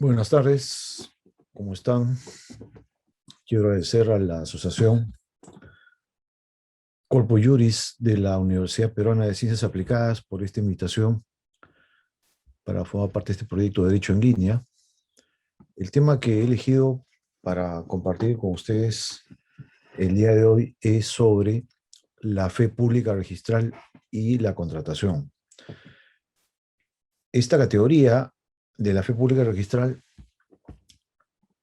Buenas tardes, ¿cómo están? Quiero agradecer a la Asociación Corpus Juris de la Universidad Peruana de Ciencias Aplicadas por esta invitación para formar parte de este proyecto de Derecho en Línea. El tema que he elegido para compartir con ustedes el día de hoy es sobre la fe pública registral y la contratación. Esta categoría de la fe pública registral,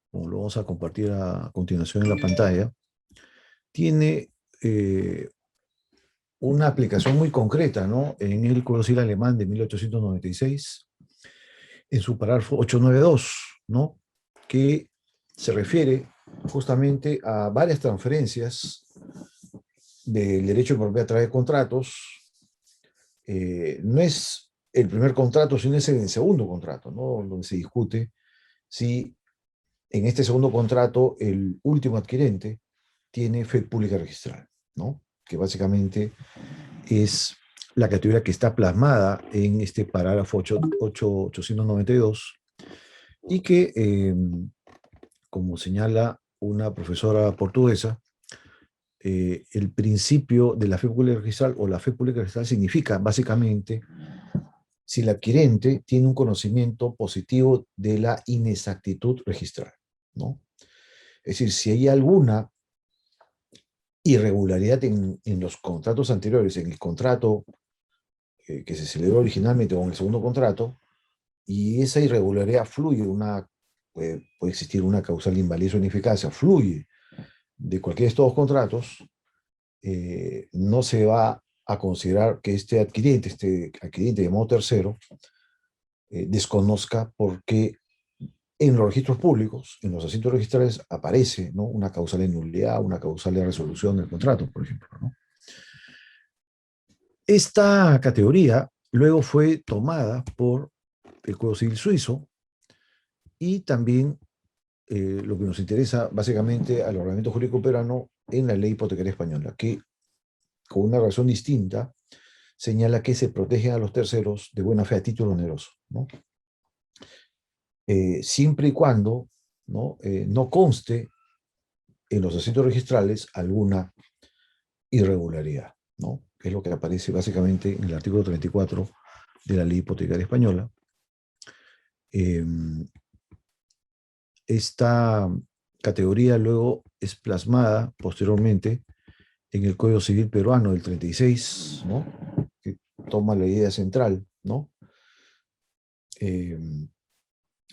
como lo vamos a compartir a continuación en la pantalla, tiene una aplicación muy concreta, ¿no? En el Código Civil alemán de 1896, en su párrafo 892, ¿no? Que se refiere justamente a varias transferencias del derecho de propiedad a través de contratos. No es el primer contrato, sino es el segundo contrato, ¿no? Donde se discute si en este segundo contrato el último adquirente tiene fe pública registral, ¿no? Que básicamente es la categoría que está plasmada en este parágrafo 892 y que, como señala una profesora portuguesa, el principio de la fe pública registral o la fe pública registral significa básicamente si el adquirente tiene un conocimiento positivo de la inexactitud registral, ¿no? Es decir, si hay alguna irregularidad en los contratos anteriores, en el contrato que se celebró originalmente o en el segundo contrato, y esa irregularidad fluye, puede existir una causal de invalidez o ineficacia, fluye de cualquiera de estos dos contratos, no se va a considerar que este adquirente de modo tercero, desconozca porque en los registros públicos, en los asientos registrales, aparece, ¿no?, una causal de nulidad, una causal de resolución del contrato, por ejemplo, ¿no? Esta categoría luego fue tomada por el Código Civil suizo y también lo que nos interesa básicamente al ordenamiento jurídico peruano en la ley hipotecaria española, que con una razón distinta señala que se protegen a los terceros de buena fe a título oneroso, ¿no? Siempre y cuando no conste en los asientos registrales alguna irregularidad, ¿no? Que es lo que aparece básicamente en el artículo 34 de la ley hipotecaria española. Esta categoría luego es plasmada posteriormente en el Código Civil peruano del 36, ¿no?, que toma la idea central, ¿no?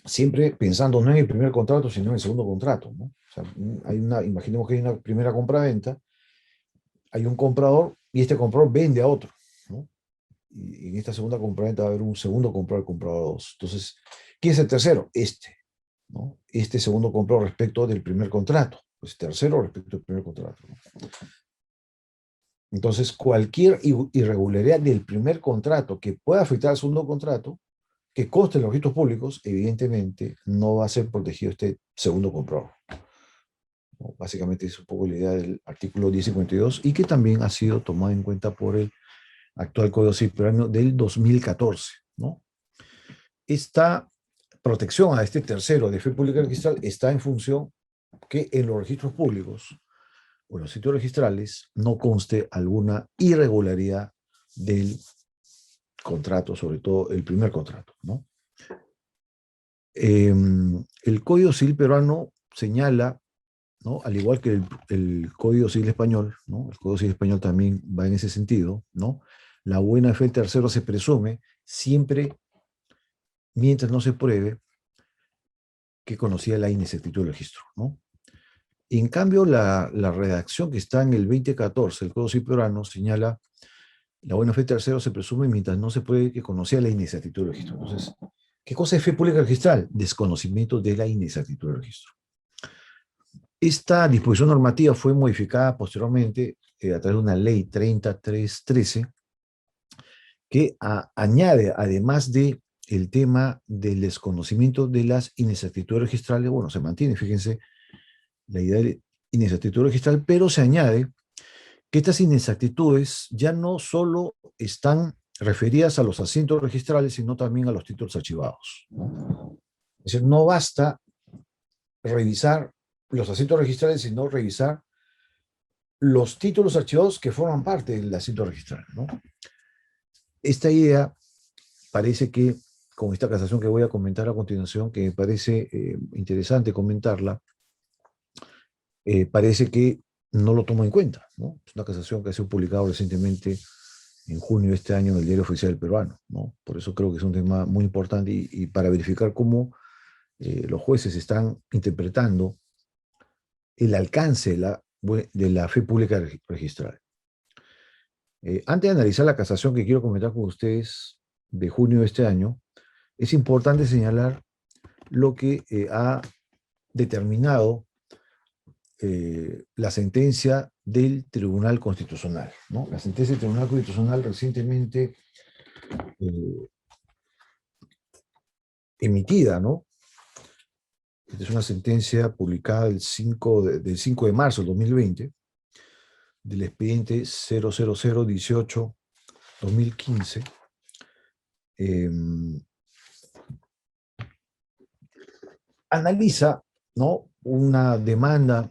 Siempre pensando no en el primer contrato, sino en el segundo contrato, ¿no? O sea, imaginemos que hay una primera compraventa, hay un comprador y este comprador vende a otro, ¿no? Y en esta segunda compraventa va a haber un segundo comprador, el comprador 2. Entonces, ¿quién es el tercero? ¿No? Este segundo comprador respecto del primer contrato, pues tercero respecto al primer contrato, ¿no? Entonces, cualquier irregularidad del primer contrato que pueda afectar al segundo contrato, que conste en los registros públicos, evidentemente no va a ser protegido este segundo comprador, ¿no? Básicamente es un poco la idea del artículo 1052 y que también ha sido tomado en cuenta por el actual Código Civil peruano del 2014, ¿no? Esta protección a este tercero de fe pública registral está en función que en los registros públicos o en los sitios registrales no conste alguna irregularidad del contrato, sobre todo el primer contrato, ¿no? El Código Civil peruano señala, ¿no?, al igual que el Código Civil español, ¿no?, el Código Civil español también va en ese sentido, ¿no? La buena fe del tercero se presume siempre mientras no se pruebe que conocía la inexactitud del registro, ¿no? En cambio, la redacción que está en el 2014, el Código Civil peruano, señala la buena fe del tercero se presume mientras no se pruebe que conocía la inexactitud del registro. Entonces, ¿qué cosa es fe pública registral? Desconocimiento de la inexactitud del registro. Esta disposición normativa fue modificada posteriormente a través de una ley 3313 que añade, además de el tema del desconocimiento de las inexactitudes registrales, bueno, se mantiene, fíjense, la idea de inexactitud registral, pero se añade que estas inexactitudes ya no solo están referidas a los asientos registrales, sino también a los títulos archivados, ¿no? Es decir, no basta revisar los asientos registrales, sino revisar los títulos archivados que forman parte del asiento registral, ¿no? Esta idea parece que, con esta casación que voy a comentar a continuación, que me parece interesante comentarla, parece que no lo tomo en cuenta, ¿no? Es una casación que ha sido publicada recientemente en junio de este año en el Diario Oficial Peruano, ¿no? Por eso creo que es un tema muy importante y para verificar cómo los jueces están interpretando el alcance de la fe pública registral. Antes de analizar la casación que quiero comentar con ustedes de junio de este año, es importante señalar lo que ha determinado la sentencia del Tribunal Constitucional, ¿no? La sentencia del Tribunal Constitucional recientemente emitida, ¿no? Esta es una sentencia publicada del 5 de marzo del 2020, del expediente 00018-2015, analiza, ¿no?, una demanda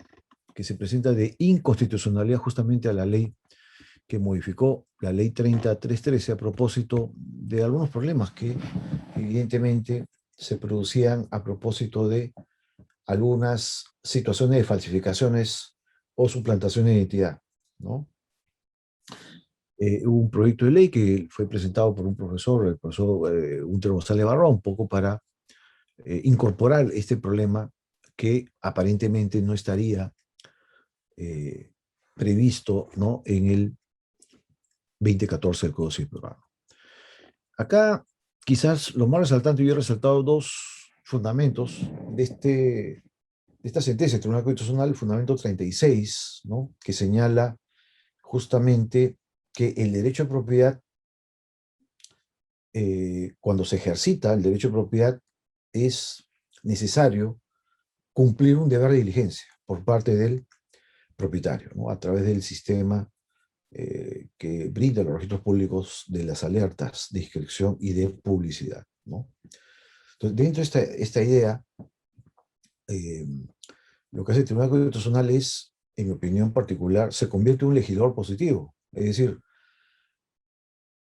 que se presenta de inconstitucionalidad justamente a la ley que modificó la ley 30313 a propósito de algunos problemas que evidentemente se producían a propósito de algunas situaciones de falsificaciones o suplantación de identidad, ¿no? Hubo un proyecto de ley que fue presentado por un profesor, el profesor Hunter González Barrón, un poco para incorporar este problema que aparentemente no estaría previsto, ¿no?, en el 2014 del Código Civil Peruano. Acá, quizás lo más resaltante, yo he resaltado dos fundamentos de esta sentencia del Tribunal Constitucional, el fundamento 36, ¿no?, que señala justamente que el derecho de propiedad, cuando se ejercita el derecho de propiedad, es necesario cumplir un deber de diligencia por parte del propietario, ¿no?, a través del sistema que brinda los registros públicos de las alertas de inscripción y de publicidad, ¿no? Entonces, dentro de esta idea, lo que hace el Tribunal Constitucional es, en mi opinión particular, se convierte en un legislador positivo. Es decir,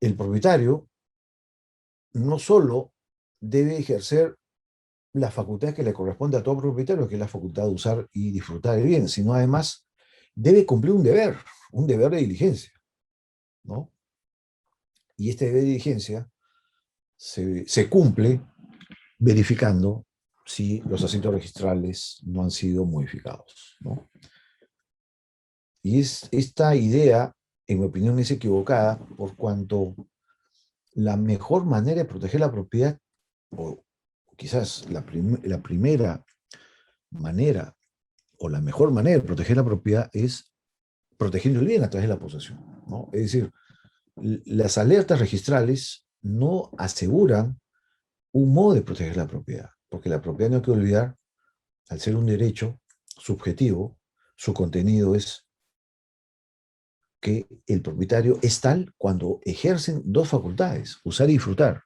el propietario no solo debe ejercer las facultades que le corresponde a todo propietario, que es la facultad de usar y disfrutar del bien, sino además debe cumplir un deber de diligencia, ¿no? Y este deber de diligencia se cumple verificando si los asientos registrales no han sido modificados, ¿no? Y esta idea, en mi opinión, es equivocada por cuanto la mejor manera de proteger la propiedad, o quizás la primera manera, o la mejor manera de proteger la propiedad es protegiendo el bien a través de la posesión, ¿no? Es decir, las alertas registrales no aseguran un modo de proteger la propiedad, porque la propiedad, no hay que olvidar, al ser un derecho subjetivo, su contenido es que el propietario es tal cuando ejercen dos facultades, usar y disfrutar.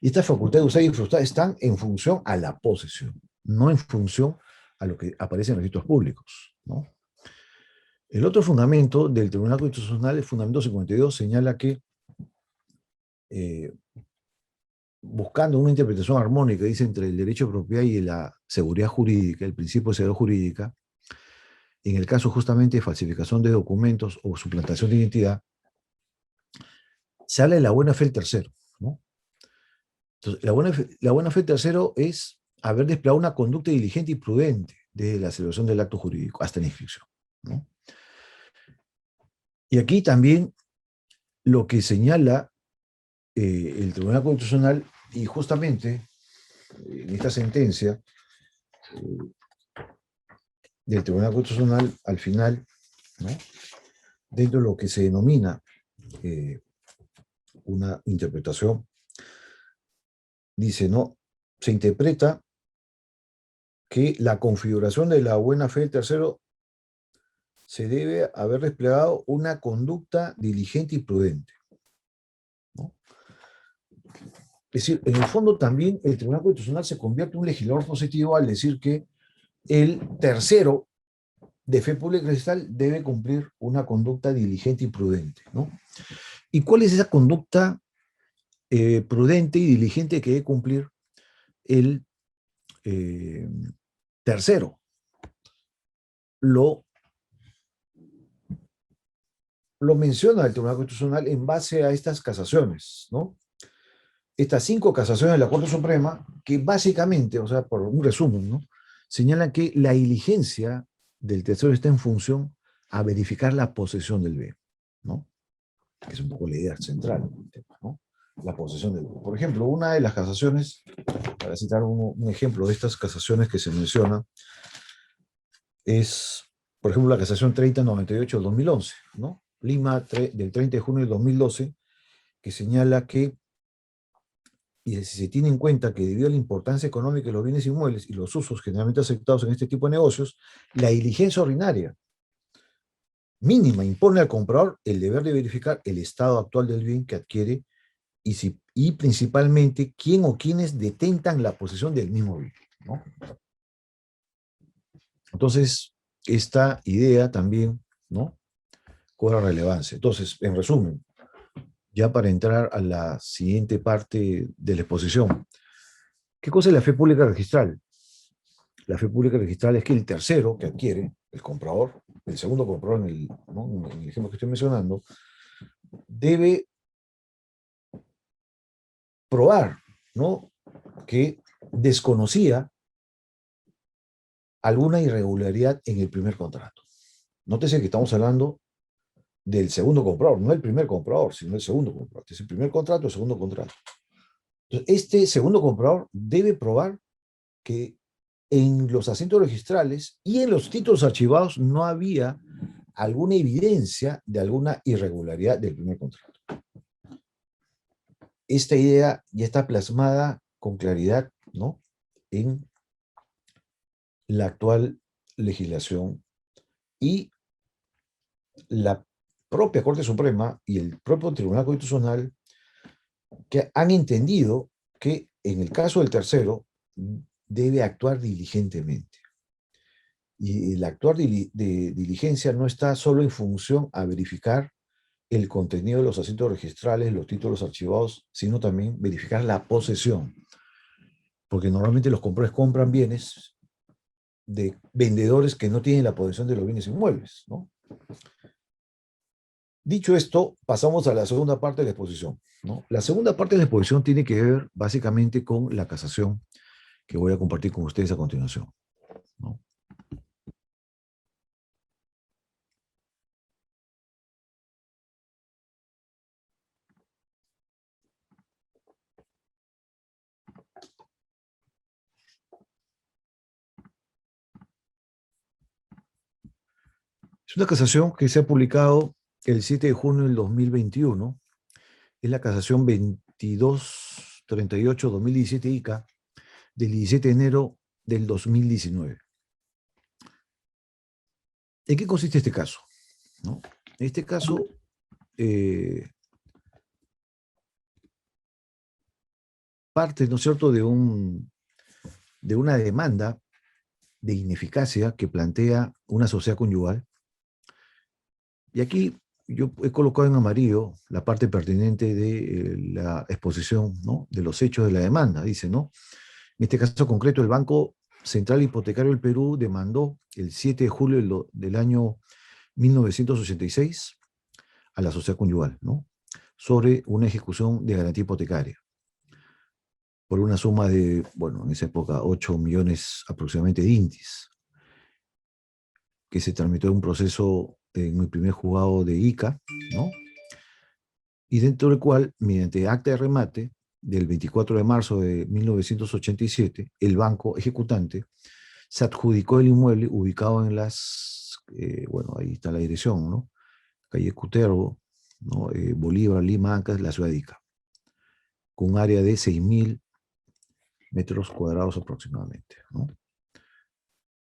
Y estas facultades de usar y disfrutar están en función a la posesión, no en función a lo que aparece en los registros públicos, ¿no? El otro fundamento del Tribunal Constitucional, el fundamento 52, señala que buscando una interpretación armónica, dice, entre el derecho de propiedad y la seguridad jurídica, el principio de seguridad jurídica, en el caso justamente de falsificación de documentos o suplantación de identidad, se habla de la buena fe del tercero, ¿no? Entonces, la buena fe del tercero es haber desplegado una conducta diligente y prudente desde la celebración del acto jurídico hasta la inscripción, ¿no? Y aquí también lo que señala el Tribunal Constitucional, y justamente en esta sentencia del Tribunal Constitucional, al final, ¿no?, dentro de lo que se denomina una interpretación, dice, ¿no?, se interpreta que la configuración de la buena fe del tercero se debe haber desplegado una conducta diligente y prudente, ¿no? Es decir, en el fondo también el Tribunal Constitucional se convierte en un legislador positivo al decir que el tercero de fe pública y registral debe cumplir una conducta diligente y prudente, ¿no? ¿Y cuál es esa conducta prudente y diligente que debe cumplir el eh, tercero? Lo, lo menciona el Tribunal Constitucional en base a estas casaciones, ¿no? Estas 5 casaciones de la Corte Suprema, que básicamente, o sea, por un resumen, ¿no? Señalan que la diligencia del tercero está en función a verificar la posesión del bien, ¿no? Que es un poco la idea central del tema, ¿no? La posesión del bien. Por ejemplo, una de las casaciones, para citar un ejemplo de estas casaciones que se menciona, es, por ejemplo, la casación 3098 del 2011, ¿no? Lima del 30 de junio del 2012, que señala que, y si se tiene en cuenta que debido a la importancia económica de los bienes inmuebles y los usos generalmente aceptados en este tipo de negocios, la diligencia ordinaria mínima impone al comprador el deber de verificar el estado actual del bien que adquiere y principalmente quién o quiénes detentan la posesión del mismo bien, ¿no? Entonces, esta idea también, ¿no?, cobra relevancia. Entonces, en resumen, ya para entrar a la siguiente parte de la exposición, ¿qué cosa es la fe pública registral? La fe pública registral es que el tercero que adquiere, el comprador, el segundo comprador ¿no?, en el ejemplo que estoy mencionando, debe probar, ¿no?, que desconocía alguna irregularidad en el primer contrato. Nótese que estamos hablando del segundo comprador, no el primer comprador, sino el segundo comprador. Este es el primer contrato, el segundo contrato. Entonces, este segundo comprador debe probar que en los asientos registrales y en los títulos archivados no había alguna evidencia de alguna irregularidad del primer contrato. Esta idea ya está plasmada con claridad, ¿no?, en la actual legislación, y la propia Corte Suprema y el propio Tribunal Constitucional que han entendido que en el caso del tercero debe actuar diligentemente. Y el actuar de diligencia no está solo en función a verificar el contenido de los asientos registrales, los títulos archivados, sino también verificar la posesión. Porque normalmente los compradores compran bienes de vendedores que no tienen la posesión de los bienes inmuebles, ¿no? Dicho esto, pasamos a la segunda parte de la exposición, ¿no? La segunda parte de la exposición tiene que ver básicamente con la casación que voy a compartir con ustedes a continuación, ¿no? Es una casación que se ha publicado el 7 de junio del 2021. Es la casación 2238-2017 ICA del 17 de enero del 2019. ¿En qué consiste este caso?, ¿no? En este caso, parte, ¿no es cierto?, de una demanda de ineficacia que plantea una sociedad conyugal. Y aquí yo he colocado en amarillo la parte pertinente de la exposición, ¿no?, de los hechos de la demanda. Dice, ¿no?, en este caso concreto, el Banco Central Hipotecario del Perú demandó el 7 de julio del año 1986 a la sociedad conyugal, ¿no?, sobre una ejecución de garantía hipotecaria por una suma de, bueno, en esa época, 8 millones aproximadamente de intis, que se tramitó en un proceso en el primer juzgado de Ica, ¿no?, y dentro del cual, mediante acta de remate del 24 de marzo de 1987, el banco ejecutante se adjudicó el inmueble ubicado en bueno, ahí está la dirección, ¿no?, calle Cutervo, ¿no?, Bolívar, Lima, Ancas, la ciudad de Ica, con un área de 6.000 metros cuadrados aproximadamente, ¿no?,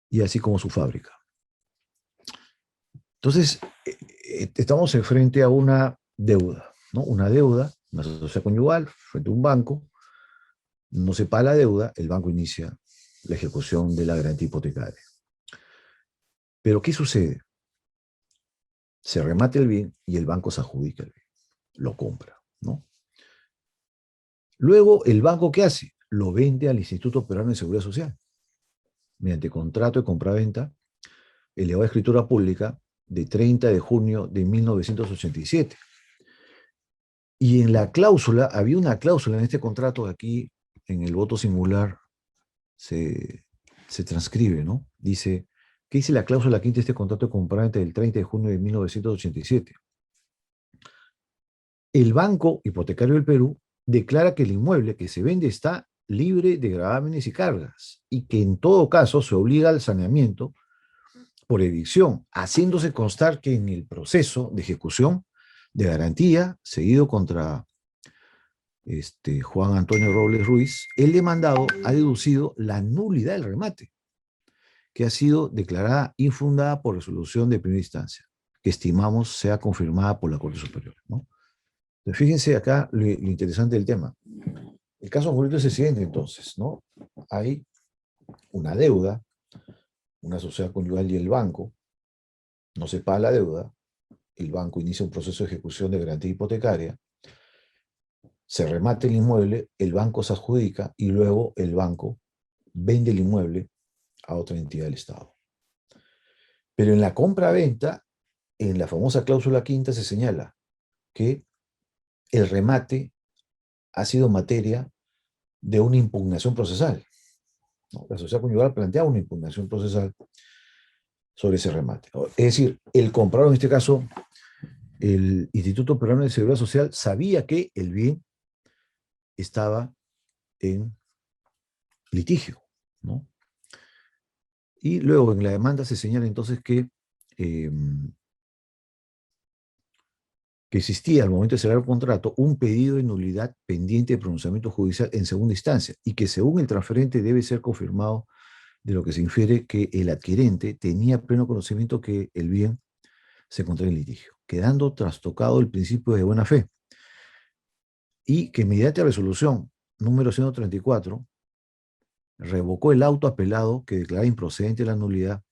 y así como su fábrica. Entonces, estamos frente a una deuda, ¿no?, una deuda, una sociedad conyugal frente a un banco, no se paga la deuda, el banco inicia la ejecución de la garantía hipotecaria. Pero ¿qué sucede? Se remate el bien y el banco se adjudica el bien, lo compra, ¿no? Luego, ¿el banco qué hace? Lo vende al Instituto Peruano de Seguridad Social, mediante contrato de compraventa, elevado a escritura pública de 30 de junio de 1987. Y en la cláusula, había una cláusula en este contrato que aquí, en el voto singular, se transcribe, ¿no? Dice, ¿qué dice la cláusula quinta de este contrato de compraventa del 30 de junio de 1987? El Banco Hipotecario del Perú declara que el inmueble que se vende está libre de gravámenes y cargas y que en todo caso se obliga al saneamiento por evicción, haciéndose constar que en el proceso de ejecución de garantía seguido contra Juan Antonio Robles Ruiz, el demandado ha deducido la nulidad del remate, que ha sido declarada infundada por resolución de primera instancia, que estimamos sea confirmada por la Corte Superior, ¿no? Entonces, fíjense acá lo interesante del tema. El caso concreto es el siguiente, entonces, ¿no? Hay una deuda, una sociedad conyugal y el banco, no se paga la deuda, el banco inicia un proceso de ejecución de garantía hipotecaria, se remate el inmueble, el banco se adjudica y luego el banco vende el inmueble a otra entidad del Estado. Pero en la compra-venta, en la famosa cláusula quinta, se señala que el remate ha sido materia de una impugnación procesal, ¿no? La sociedad conyugal planteaba una impugnación procesal sobre ese remate. Es decir, el comprador, en este caso, el Instituto Peruano de Seguridad Social, sabía que el bien estaba en litigio, ¿no? Y luego en la demanda se señala entonces que existía al momento de cerrar el contrato un pedido de nulidad pendiente de pronunciamiento judicial en segunda instancia y que según el transferente debe ser confirmado, de lo que se infiere que el adquirente tenía pleno conocimiento que el bien se encontraba en litigio, quedando trastocado el principio de buena fe, y que mediante resolución número 134 revocó el auto apelado que declara improcedente la nulidad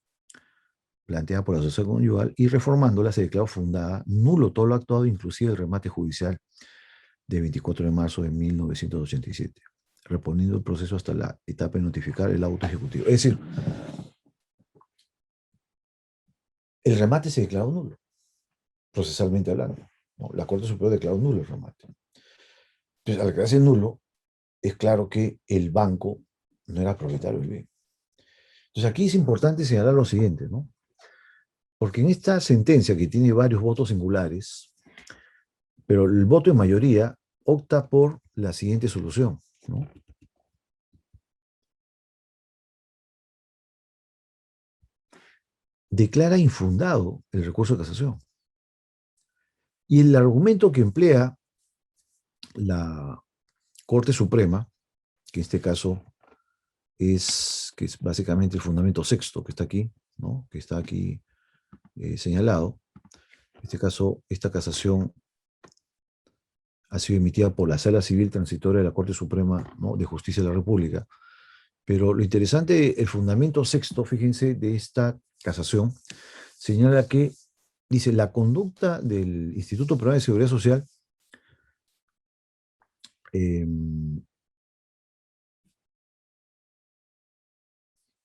planteada por la sociedad conyugal y reformándola se declaró fundada, nulo todo lo actuado, inclusive el remate judicial de 24 de marzo de 1987, reponiendo el proceso hasta la etapa de notificar el auto ejecutivo. Es decir, el remate se declaró nulo, procesalmente hablando, ¿no? La Corte Superior declaró nulo el remate. Entonces, al declararse nulo, es claro que el banco no era propietario del bien. Entonces, aquí es importante señalar lo siguiente, ¿no? Porque en esta sentencia, que tiene varios votos singulares, pero el voto de mayoría opta por la siguiente solución, ¿no? Declara infundado el recurso de casación. Y el argumento que emplea la Corte Suprema, que en este caso que es básicamente el fundamento sexto que está aquí, ¿no? Que está aquí señalado. En este caso, esta casación ha sido emitida por la Sala Civil Transitoria de la Corte Suprema, ¿no?, de Justicia de la República. Pero lo interesante, el fundamento sexto, fíjense, de esta casación, señala que, dice, la conducta del Instituto Peruano de Seguridad Social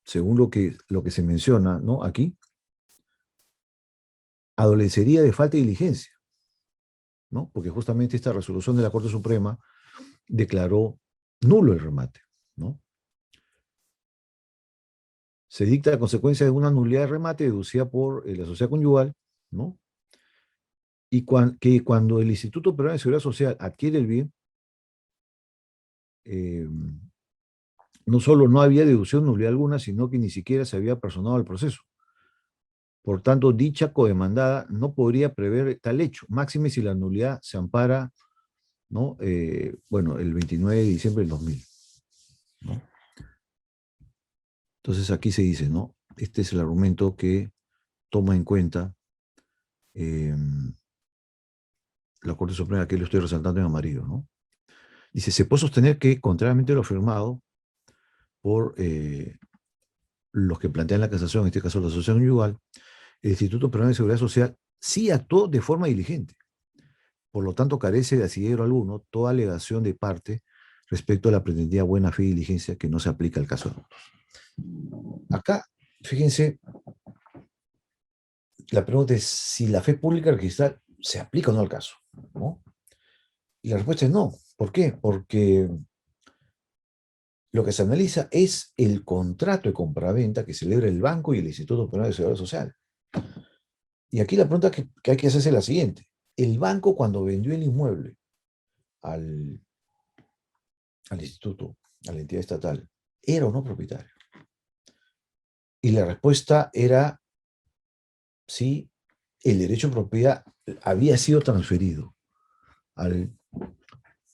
según lo que se menciona, ¿no?, aquí, adolecería de falta de diligencia, ¿no? Porque justamente esta resolución de la Corte Suprema declaró nulo el remate, ¿no? Se dicta a consecuencia de una nulidad de remate deducida por la sociedad conyugal, ¿no? Y que cuando el Instituto Peruano de Seguridad Social adquiere el bien, eh, no solo no había deducción nulidad alguna, sino que ni siquiera se había personado al proceso. Por tanto, dicha codemandada no podría prever tal hecho, máxime si la nulidad se ampara, ¿no? Bueno, el 29 de diciembre del 2000, ¿no? Entonces aquí se dice, ¿no? Este es el argumento que toma en cuenta la Corte Suprema, que lo estoy resaltando en amarillo, ¿no? Dice, se puede sostener que, contrariamente a lo afirmado por los que plantean la casación, en este caso la asociación conyugal, el Instituto Peruano de Seguridad Social sí actuó de forma diligente. Por lo tanto, carece de asidero alguno toda alegación de parte respecto a la pretendida buena fe y diligencia que no se aplica al caso. Acá, fíjense, la pregunta es si la fe pública registral se aplica o no al caso, ¿no? Y la respuesta es no. ¿Por qué? Porque lo que se analiza es el contrato de compraventa que celebra el banco y el Instituto Peruano de Seguridad Social. Y aquí la pregunta que hay que hacerse es la siguiente. El banco, cuando vendió el inmueble al, al instituto, a la entidad estatal, ¿era o no propietario? Y la respuesta era sí, el derecho de propiedad había sido transferido al,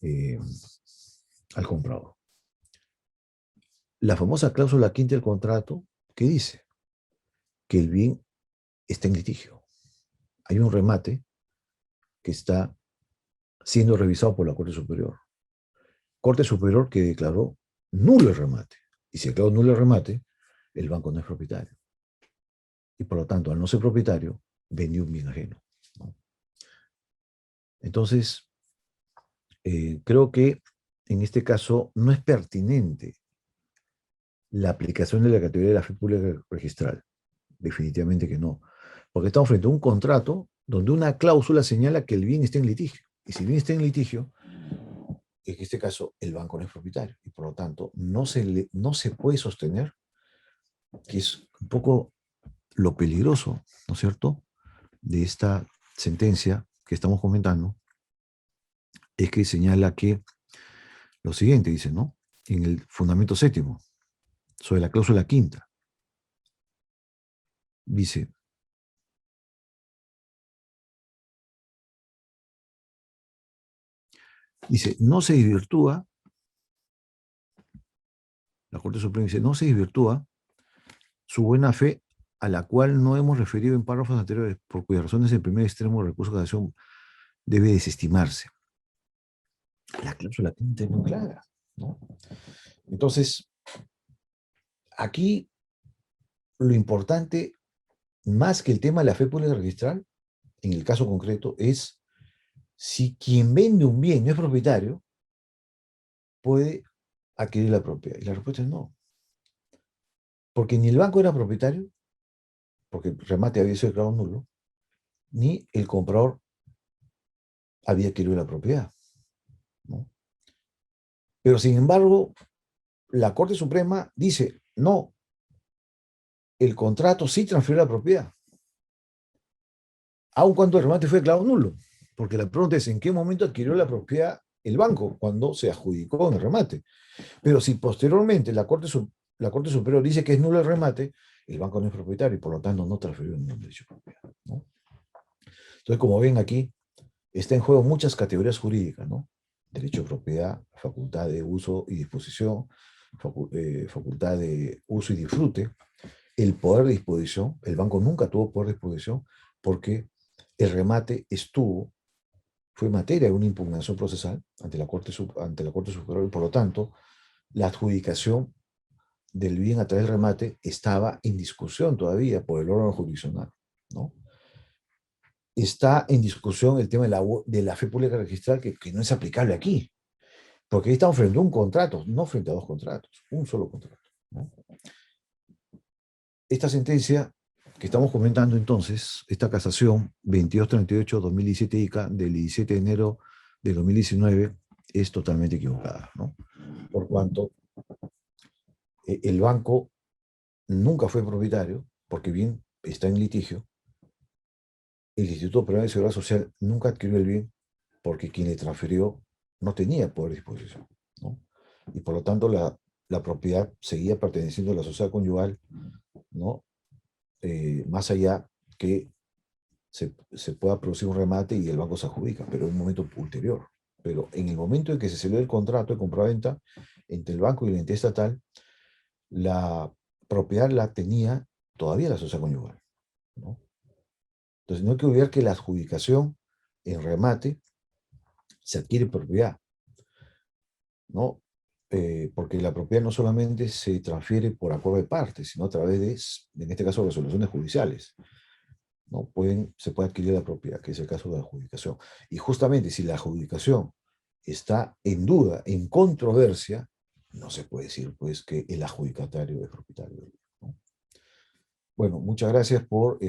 eh, al comprador. La famosa cláusula quinta del contrato, que dice que el bien está en litigio. Hay un remate que está siendo revisado por la Corte Superior. Corte Superior que declaró nulo el remate. Y si declaró nulo el remate, el banco no es propietario. Y por lo tanto, al no ser propietario, vendió un bien ajeno, ¿no? Entonces, creo que en este caso no es pertinente la aplicación de la categoría de la fe pública registral. Definitivamente que no. Porque estamos frente a un contrato donde una cláusula señala que el bien está en litigio. Y si el bien está en litigio, en este caso el banco no es propietario. Y por lo tanto, no se puede sostener, que es un poco lo peligroso, ¿no es cierto?, de esta sentencia que estamos comentando, es que señala que lo siguiente, dice, ¿no? En el fundamento séptimo, sobre la cláusula quinta, dice, no se desvirtúa, la Corte Suprema dice, no se desvirtúa su buena fe, a la cual no hemos referido en párrafos anteriores, por cuyas razones el primer extremo del recurso de casación debe desestimarse. La cláusula quinta es muy clara, ¿no? Entonces, aquí lo importante, más que el tema de la fe pública registral, en el caso concreto, es si quien vende un bien no es propietario, puede adquirir la propiedad. Y la respuesta es no. Porque ni el banco era propietario, porque el remate había sido declarado nulo, ni el comprador había adquirido la propiedad, ¿no? Pero sin embargo, la Corte Suprema dice, no, el contrato sí transfiere la propiedad, aun cuando el remate fue declarado nulo. Porque la pregunta es, ¿en qué momento adquirió la propiedad el banco? Cuando se adjudicó en el remate. Pero si posteriormente la Corte Superior dice que es nulo el remate, el banco no es propietario y por lo tanto no transfirió ningún derecho de propiedad, ¿no? Entonces, como ven aquí, está en juego muchas categorías jurídicas, ¿no? Derecho de propiedad, facultad de uso y disposición, facultad de uso y disfrute, el poder de disposición. El banco nunca tuvo poder de disposición porque el remate fue materia de una impugnación procesal ante la Corte Superior y por lo tanto la adjudicación del bien a través del remate estaba en discusión todavía por el órgano jurisdiccional, ¿no? Está en discusión el tema de la fe pública registral que no es aplicable aquí, porque ahí estamos frente a un contrato, no frente a dos contratos, un solo contrato, ¿no? Esta sentencia que estamos comentando entonces, esta casación 2238-2017 ICA del 17 de enero de 2019 es totalmente equivocada, ¿no? Por cuanto el banco nunca fue propietario, porque bien está en litigio, el Instituto Peruano de Seguridad Social nunca adquirió el bien porque quien le transfirió no tenía poder de disposición, ¿no? Y por lo tanto la propiedad seguía perteneciendo a la sociedad conyugal, ¿no? Más allá que se pueda producir un remate y el banco se adjudica, pero en un momento ulterior. Pero en el momento en que se celebró el contrato de compraventa entre el banco y la entidad estatal, la propiedad la tenía todavía la sociedad conyugal, ¿no? Entonces no hay que olvidar que la adjudicación en remate se adquiere propiedad. ¿no? Porque la propiedad no solamente se transfiere por acuerdo de partes, sino a través de, en este caso, resoluciones judiciales, ¿no? Se puede adquirir la propiedad, que es el caso de la adjudicación. Y justamente si la adjudicación está en duda, en controversia, no se puede decir, pues, que el adjudicatario es propietario, ¿no? Bueno, muchas gracias por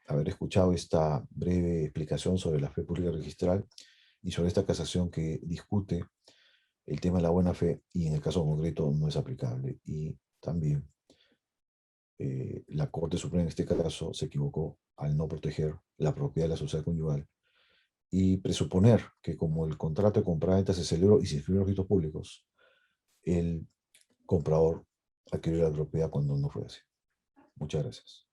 haber escuchado esta breve explicación sobre la fe pública registral y sobre esta casación que discute el tema de la buena fe y en el caso concreto no es aplicable. Y también la Corte Suprema en este caso se equivocó al no proteger la propiedad de la sociedad conyugal y presuponer que como el contrato de compraventa se celebró y se inscribió en registros públicos, el comprador adquirió la propiedad cuando no fue así. Muchas gracias.